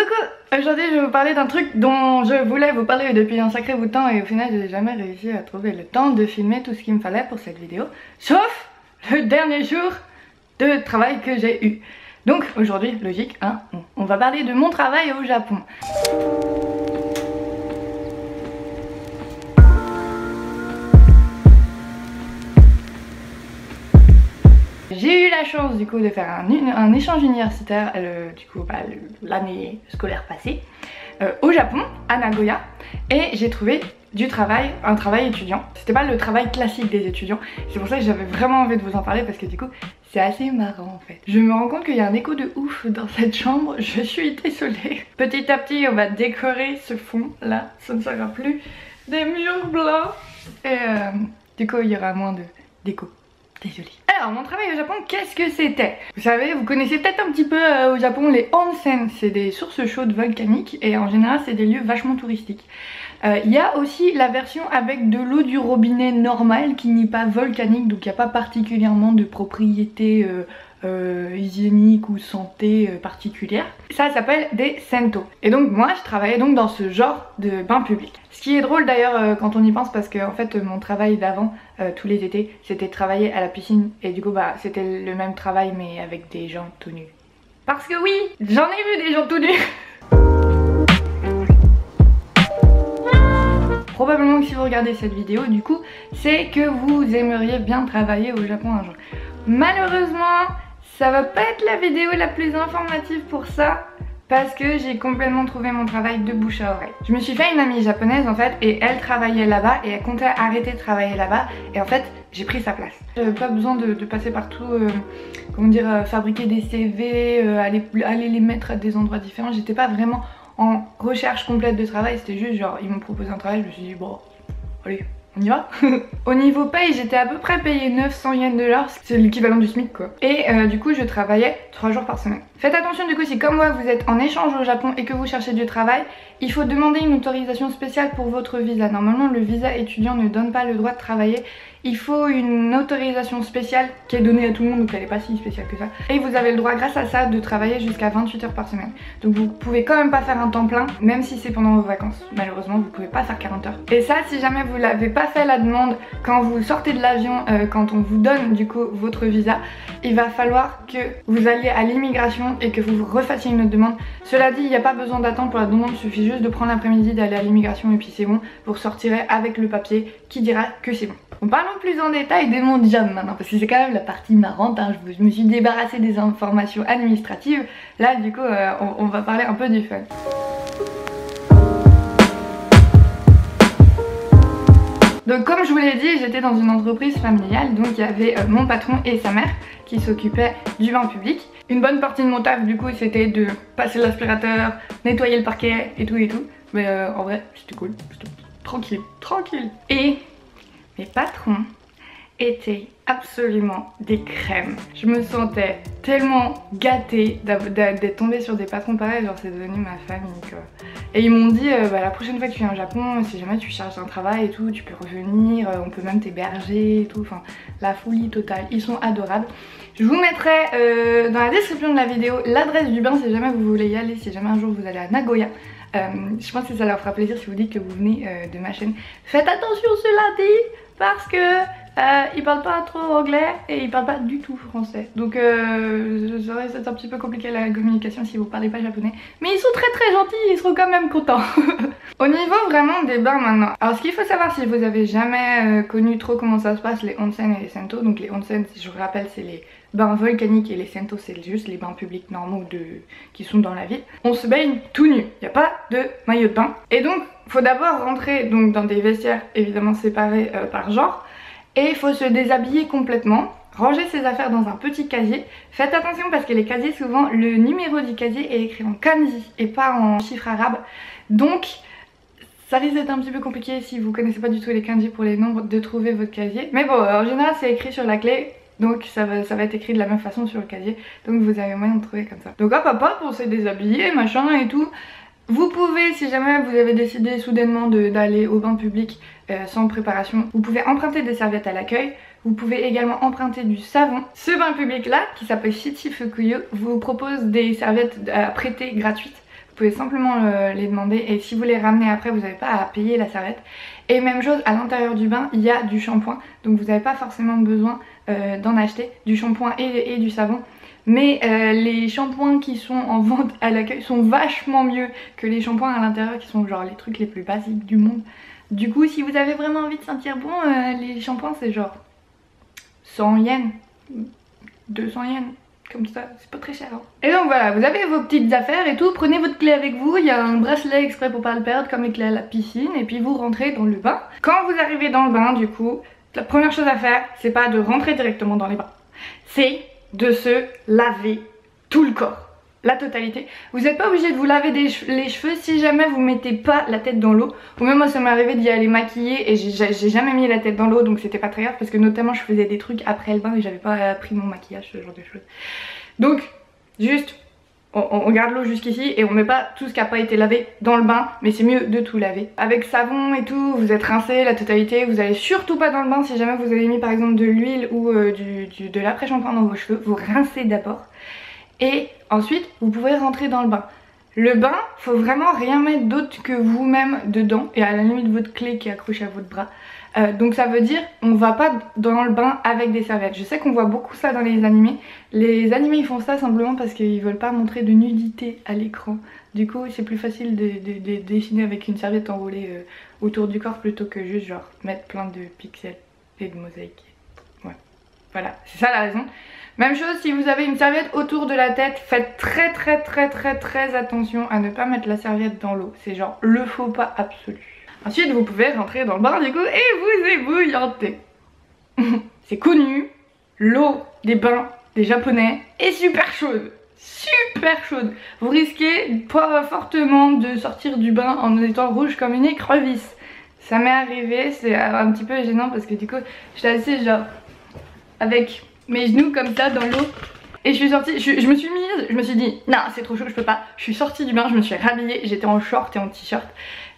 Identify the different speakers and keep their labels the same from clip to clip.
Speaker 1: Coucou! Aujourd'hui je vais vous parler d'un truc dont je voulais vous parler depuis un sacré bout de temps et au final j'ai jamais réussi à trouver le temps de filmer tout ce qu'il me fallait pour cette vidéo, sauf le dernier jour de travail que j'ai eu. Donc aujourd'hui, logique, hein, on va parler de mon travail au Japon. J'ai eu la chance du coup de faire un échange universitaire l'année scolaire passée au Japon, à Nagoya, et j'ai trouvé du travail, un travail étudiant. C'était pas le travail classique des étudiants, c'est pour ça que j'avais vraiment envie de vous en parler parce que du coup c'est assez marrant en fait. Je me rends compte qu'il y a un écho de ouf dans cette chambre, je suis désolée. Petit à petit on va décorer ce fond là, ça ne sera plus des murs blancs et du coup il y aura moins de déco. Désolée. Alors mon travail au Japon, qu'est-ce que c'était? Vous savez, vous connaissez peut-être un petit peu au Japon les onsen, c'est des sources chaudes volcaniques et en général c'est des lieux vachement touristiques. Il y a aussi la version avec de l'eau du robinet normale qui n'est pas volcanique, donc il n'y a pas particulièrement de propriétés hygiénique ou santé particulière. Ça s'appelle des sento. Et donc moi je travaillais donc dans ce genre de bain public. Ce qui est drôle d'ailleurs quand on y pense parce que en fait mon travail d'avant tous les étés c'était de travailler à la piscine et du coup bah c'était le même travail mais avec des gens tout nus. Parce que oui, j'en ai vu des gens tout nus. Probablement que si vous regardez cette vidéo du coup c'est que vous aimeriez bien travailler au Japon un jour. Malheureusement ça va pas être la vidéo la plus informative pour ça parce que j'ai complètement trouvé mon travail de bouche à oreille. Je me suis fait une amie japonaise en fait et elle travaillait là-bas et elle comptait arrêter de travailler là-bas et en fait j'ai pris sa place. J'avais pas besoin de passer partout, comment dire, fabriquer des CV, aller les mettre à des endroits différents. J'étais pas vraiment en recherche complète de travail, c'était juste genre ils m'ont proposé un travail, je me suis dit bon allez on y va. Au niveau paye j'étais à peu près payée 900 yens de l'heure, c'est l'équivalent du SMIC quoi. Et du coup je travaillais 3 jours par semaine. Faites attention du coup si comme moi vous êtes en échange au Japon et que vous cherchez du travail, il faut demander une autorisation spéciale pour votre visa. Normalement le visa étudiant ne donne pas le droit de travailler. Il faut une autorisation spéciale qui est donnée à tout le monde donc elle n'est pas si spéciale que ça. Et vous avez le droit grâce à ça de travailler jusqu'à 28 heures par semaine. Donc vous pouvez quand même pas faire un temps plein même si c'est pendant vos vacances. Malheureusement vous pouvez pas faire 40 heures. Et ça si jamais vous l'avez pas fait la demande quand vous sortez de l'avion, quand on vous donne du coup votre visa, il va falloir que vous alliez à l'immigration et que vous refassiez une autre demande. Cela dit il n'y a pas besoin d'attendre pour la demande, il suffit juste de prendre l'après-midi, d'aller à l'immigration et puis c'est bon, vous ressortirez avec le papier qui dira que c'est bon. On parle plus en détail de mon job maintenant parce que c'est quand même la partie marrante, hein. Je me suis débarrassée des informations administratives. Là du coup on va parler un peu du fun. Donc comme je vous l'ai dit, j'étais dans une entreprise familiale, donc il y avait mon patron et sa mère qui s'occupaient du bain public. Une bonne partie de mon taf du coup c'était de passer l'aspirateur, nettoyer le parquet et tout. Mais en vrai c'était cool, c'était tranquille. Et mes patrons étaient absolument des crèmes. Je me sentais tellement gâtée d'être tombée sur des patrons pareils, genre c'est devenu ma famille quoi. Et ils m'ont dit bah, la prochaine fois que tu viens au Japon, si jamais tu cherches un travail et tout, tu peux revenir, on peut même t'héberger et tout, enfin la folie totale, ils sont adorables. Je vous mettrai dans la description de la vidéo l'adresse du bain si jamais vous voulez y aller, si jamais un jour vous allez à Nagoya. Je pense que ça leur fera plaisir si vous dites que vous venez de ma chaîne. Faites attention cela dit parce que ils parlent pas trop anglais et ils parlent pas du tout français. Donc c'est un petit peu compliqué la communication si vous parlez pas japonais. Mais ils sont très gentils, ils seront quand même contents. Au niveau vraiment des bains maintenant. Alors ce qu'il faut savoir si vous avez jamais connu trop comment ça se passe les onsen et les sento. Donc les onsen si je vous rappelle c'est les bains volcaniques et les sento c'est juste les bains publics normaux qui sont dans la ville. On se baigne tout nu, il n'y a pas de maillot de bain. Et donc faut d'abord rentrer donc dans des vestiaires évidemment séparés par genre. Et il faut se déshabiller complètement, ranger ses affaires dans un petit casier. Faites attention parce que les casiers souvent le numéro du casier est écrit en kanji et pas en chiffre arabe. Donc ça risque d'être un petit peu compliqué si vous connaissez pas du tout les kanji pour les nombres de trouver votre casier. Mais bon en général c'est écrit sur la clé. Donc ça va être écrit de la même façon sur le casier. Donc vous avez moyen de trouver comme ça. Donc hop on s'est déshabillé machin et tout. Vous pouvez, si jamais vous avez décidé soudainement d'aller au bain public sans préparation, vous pouvez emprunter des serviettes à l'accueil. Vous pouvez également emprunter du savon. Ce bain public là, qui s'appelle Shichi Fukuyo, vous propose des serviettes à prêter gratuites pouvez simplement les demander et si vous les ramenez après vous n'avez pas à payer la serviette. Et même chose, à l'intérieur du bain il y a du shampoing, donc vous n'avez pas forcément besoin d'en acheter, du shampoing et du savon. Mais les shampoings qui sont en vente à l'accueil sont vachement mieux que les shampoings à l'intérieur qui sont genre les trucs les plus basiques du monde. Du coup si vous avez vraiment envie de sentir bon, les shampoings c'est genre 100 yens, 200 yens. Comme ça, c'est pas très cher hein. Et donc voilà, vous avez vos petites affaires et tout, prenez votre clé avec vous, il y a un bracelet exprès pour pas le perdre comme les clés à la piscine et puis vous rentrez dans le bain. Quand vous arrivez dans le bain du coup, la première chose à faire c'est pas de rentrer directement dans les bains, c'est de se laver tout le corps. La totalité. Vous n'êtes pas obligé de vous laver les cheveux si jamais vous mettez pas la tête dans l'eau. Ou même moi ça m'est arrivé d'y aller maquiller et j'ai jamais mis la tête dans l'eau donc c'était pas très grave parce que notamment je faisais des trucs après le bain et j'avais pas pris mon maquillage, ce genre de choses. Donc juste on garde l'eau jusqu'ici et on met pas tout ce qui a pas été lavé dans le bain, mais c'est mieux de tout laver. Avec savon et tout, vous êtes rincé la totalité, vous allez surtout pas dans le bain si jamais vous avez mis par exemple de l'huile ou de l'après-shampoing dans vos cheveux, vous rincez d'abord. Et ensuite vous pouvez rentrer dans le bain. Le bain, faut vraiment rien mettre d'autre que vous-même dedans et à la limite votre clé qui est accrochée à votre bras. Donc ça veut dire on va pas dans le bain avec des serviettes. Je sais qu'on voit beaucoup ça dans les animés. Les animés ils font ça simplement parce qu'ils veulent pas montrer de nudité à l'écran. Du coup c'est plus facile de dessiner avec une serviette enroulée autour du corps plutôt que juste genre mettre plein de pixels et de mosaïques. Ouais, voilà, c'est ça la raison. Même chose si vous avez une serviette autour de la tête, faites très attention à ne pas mettre la serviette dans l'eau. C'est genre le faux pas absolu. Ensuite vous pouvez rentrer dans le bain du coup et vous ébouillantez. C'est connu, l'eau des bains des japonais est super chaude. Super chaude. Vous risquez pas fortement de sortir du bain en étant rouge comme une écrevisse. Ça m'est arrivé, c'est un petit peu gênant parce que du coup j'étais assise genre avec mes genoux comme ça dans l'eau et je suis sortie, je me suis dit non c'est trop chaud je peux pas, je suis sortie du bain, je me suis rhabillée, j'étais en short et en t-shirt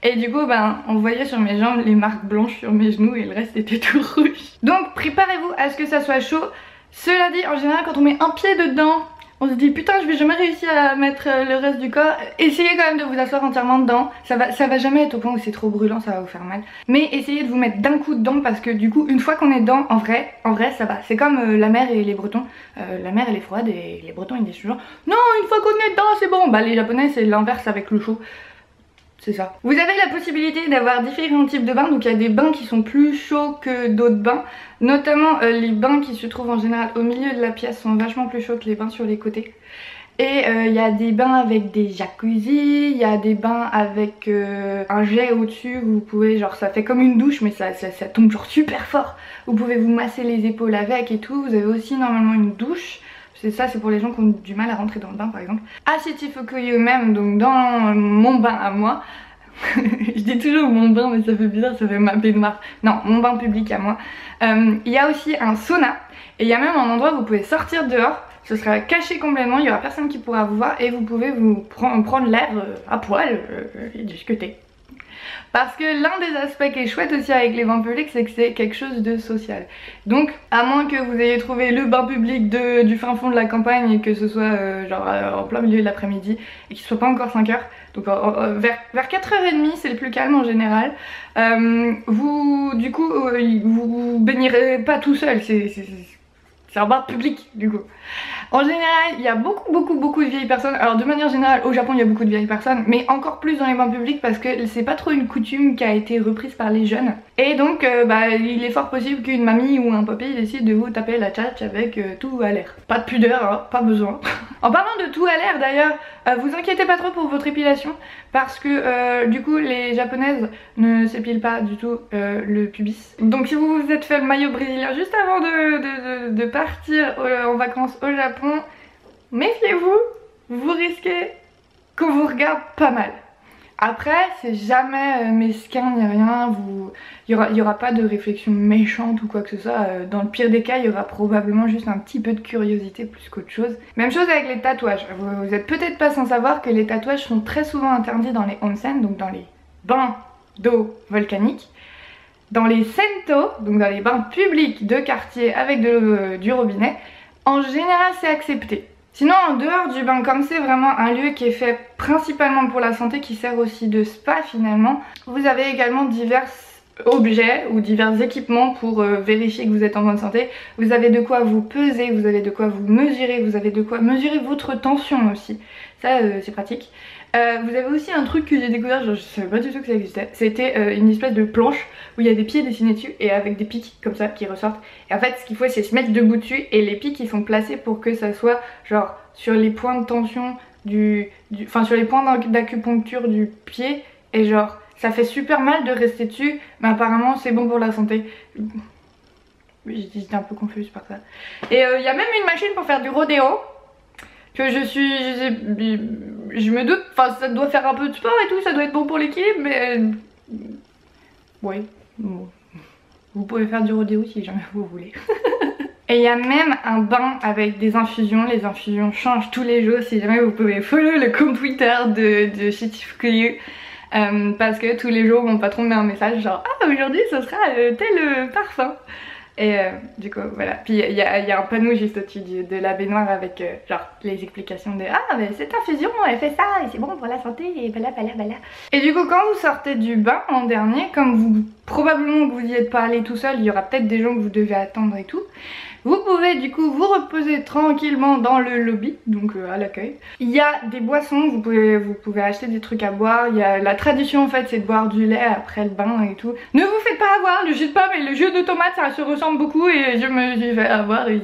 Speaker 1: et du coup ben on voyait sur mes jambes les marques blanches sur mes genoux et le reste était tout rouge. Donc préparez-vous à ce que ça soit chaud. Cela dit en général quand on met un pied dedans on se dit putain je vais jamais réussir à mettre le reste du corps. Essayez quand même de vous asseoir entièrement dedans, ça va jamais être au point où c'est trop brûlant, ça va vous faire mal. Mais essayez de vous mettre d'un coup dedans parce que du coup une fois qu'on est dedans en vrai ça va. C'est comme la mer et les Bretons, la mer elle est froide et les Bretons ils disent toujours non une fois qu'on est dedans c'est bon. Bah les Japonais c'est l'inverse avec le chaud. C'est ça. Vous avez la possibilité d'avoir différents types de bains, donc il y a des bains qui sont plus chauds que d'autres bains, notamment les bains qui se trouvent en général au milieu de la pièce sont vachement plus chauds que les bains sur les côtés. Et il y a des bains avec des jacuzzis, il y a des bains avec un jet au dessus où vous pouvez genre ça fait comme une douche mais ça tombe genre super fort. Vous pouvez vous masser les épaules avec et tout, vous avez aussi normalement une douche. C'est ça, c'est pour les gens qui ont du mal à rentrer dans le bain par exemple. À Shichifukuyo même, donc dans mon bain à moi. Je dis toujours mon bain mais ça fait bizarre, ça fait ma baignoire. Non, mon bain public à moi. Il y a aussi un sauna et il y a même un endroit où vous pouvez sortir dehors. Ce sera caché complètement, il y aura personne qui pourra vous voir et vous pouvez vous prendre l'air à poil et discuter. Parce que l'un des aspects qui est chouette aussi avec les bains publics c'est que c'est quelque chose de social. Donc à moins que vous ayez trouvé le bain public du fin fond de la campagne et que ce soit genre en plein milieu de l'après-midi et qu'il soit pas encore 5 h. Donc vers 4h30 c'est le plus calme en général. Vous du coup vous baignerez pas tout seul, c'est un bain public du coup. En général il y a beaucoup de vieilles personnes. Alors de manière générale au Japon il y a beaucoup de vieilles personnes, mais encore plus dans les bains publics parce que c'est pas trop une coutume qui a été reprise par les jeunes. Et donc il est fort possible qu'une mamie ou un papy décide de vous taper la tchatch avec tout à l'air. Pas de pudeur hein, pas besoin. En parlant de tout à l'air d'ailleurs, vous inquiétez pas trop pour votre épilation parce que du coup les japonaises ne s'épilent pas du tout le pubis. Donc si vous vous êtes fait le maillot brésilien juste avant de partir en vacances au Japon, méfiez-vous, vous risquez qu'on vous regarde pas mal. Après c'est jamais mesquin ni rien, il y aura pas de réflexion méchante ou quoi que ce soit. Dans le pire des cas il y aura probablement juste un petit peu de curiosité plus qu'autre chose. Même chose avec les tatouages, vous êtes peut-être pas sans savoir que les tatouages sont très souvent interdits dans les onsen, donc dans les bains d'eau volcanique. Dans les sento, donc dans les bains publics de quartier avec de l'eau du robinet, en général c'est accepté. Sinon en dehors du bain, comme c'est vraiment un lieu qui est fait principalement pour la santé, qui sert aussi de spa finalement, vous avez également divers objets ou divers équipements pour vérifier que vous êtes en bonne santé. Vous avez de quoi vous peser, vous avez de quoi vous mesurer, vous avez de quoi mesurer votre tension aussi. Ça c'est pratique. Vous avez aussi un truc que j'ai découvert, genre, je savais pas du tout que ça existait. C'était une espèce de planche où il y a des pieds dessinés dessus et avec des pics comme ça qui ressortent. Et en fait ce qu'il faut c'est se mettre debout dessus et les pics ils sont placés pour que ça soit genre sur les points de tension enfin sur les points d'acupuncture du pied. Et genre ça fait super mal de rester dessus, mais apparemment c'est bon pour la santé. J'étais un peu confuse par ça. Et il y a même une machine pour faire du rodéo. Que je me doute, enfin ça doit faire un peu de sport et tout, ça doit être bon pour l'équilibre, mais ouais, bon. Vous pouvez faire du rodéo si jamais vous voulez. Et il y a même un bain avec des infusions, les infusions changent tous les jours, si jamais vous pouvez follow le compte Twitter de Chichifukuyu. Parce que tous les jours mon patron met un message genre ah aujourd'hui ce sera tel parfum. Et du coup voilà, puis il y a un panneau juste au-dessus de la baignoire avec genre les explications de ah mais cette infusion elle fait ça et c'est bon pour la santé et bala. Et du coup quand vous sortez du bain en dernier, comme vous probablement que vous n'y êtes pas allé tout seul, il y aura peut-être des gens que vous devez attendre et tout. Vous pouvez du coup vous reposer tranquillement dans le lobby, donc à l'accueil. Il y a des boissons, vous pouvez acheter des trucs à boire. Il y a la tradition en fait c'est de boire du lait après le bain et tout. Ne vous faites pas avoir, le jus de pomme et le jus de tomate ça se ressemble beaucoup et je me suis fait avoir et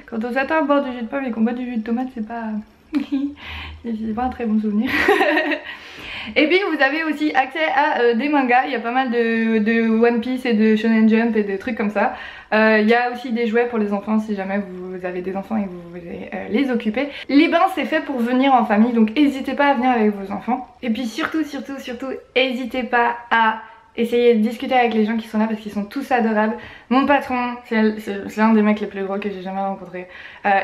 Speaker 1: quand on s'attend à boire du jus de pomme et qu'on boit du jus de tomate c'est pas... c'est pas un très bon souvenir. Et puis vous avez aussi accès à des mangas, il y a pas mal de One Piece et de Shonen Jump et de trucs comme ça. Il y a aussi des jouets pour les enfants si jamais vous avez des enfants et que vous voulez les occuper. Les bains c'est fait pour venir en famille, donc n'hésitez pas à venir avec vos enfants. Et puis surtout n'hésitez pas à essayer de discuter avec les gens qui sont là parce qu'ils sont tous adorables. Mon patron, c'est l'un des mecs les plus gros que j'ai jamais rencontré.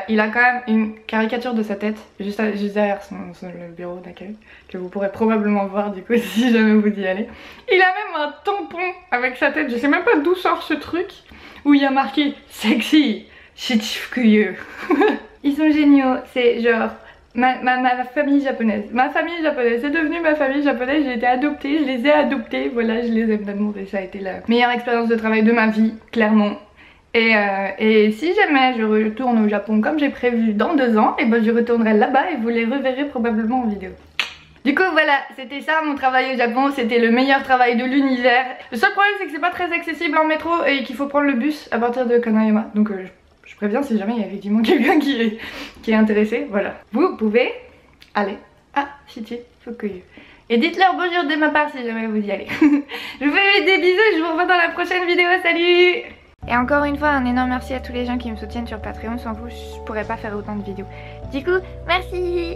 Speaker 1: Il a quand même une caricature de sa tête juste derrière le bureau d'accueil que vous pourrez probablement voir du coup si jamais vous y allez. Il a même un tampon avec sa tête, je sais même pas d'où sort ce truc, où il y a marqué sexy Chichifukuyu. Ils sont géniaux, c'est genre... Ma famille japonaise. Ma famille japonaise, c'est devenu ma famille japonaise, j'ai été adoptée, je les ai adoptés, voilà, je les aime d'amour et ça a été la meilleure expérience de travail de ma vie, clairement. Et si jamais je retourne au Japon comme j'ai prévu dans 2 ans, et ben je retournerai là-bas et vous les reverrez probablement en vidéo. Du coup voilà, c'était ça mon travail au Japon, c'était le meilleur travail de l'univers. Le seul problème c'est que c'est pas très accessible en métro et qu'il faut prendre le bus à partir de Kanayama, donc je préviens si jamais il y a effectivement quelqu'un qui est intéressé, voilà. Vous pouvez aller à Chichifukuyu. Et dites-leur bonjour de ma part si jamais vous y allez. Je vous fais des bisous et je vous revois dans la prochaine vidéo, salut! Et encore une fois, un énorme merci à tous les gens qui me soutiennent sur Patreon, sans vous je pourrais pas faire autant de vidéos. Du coup, merci!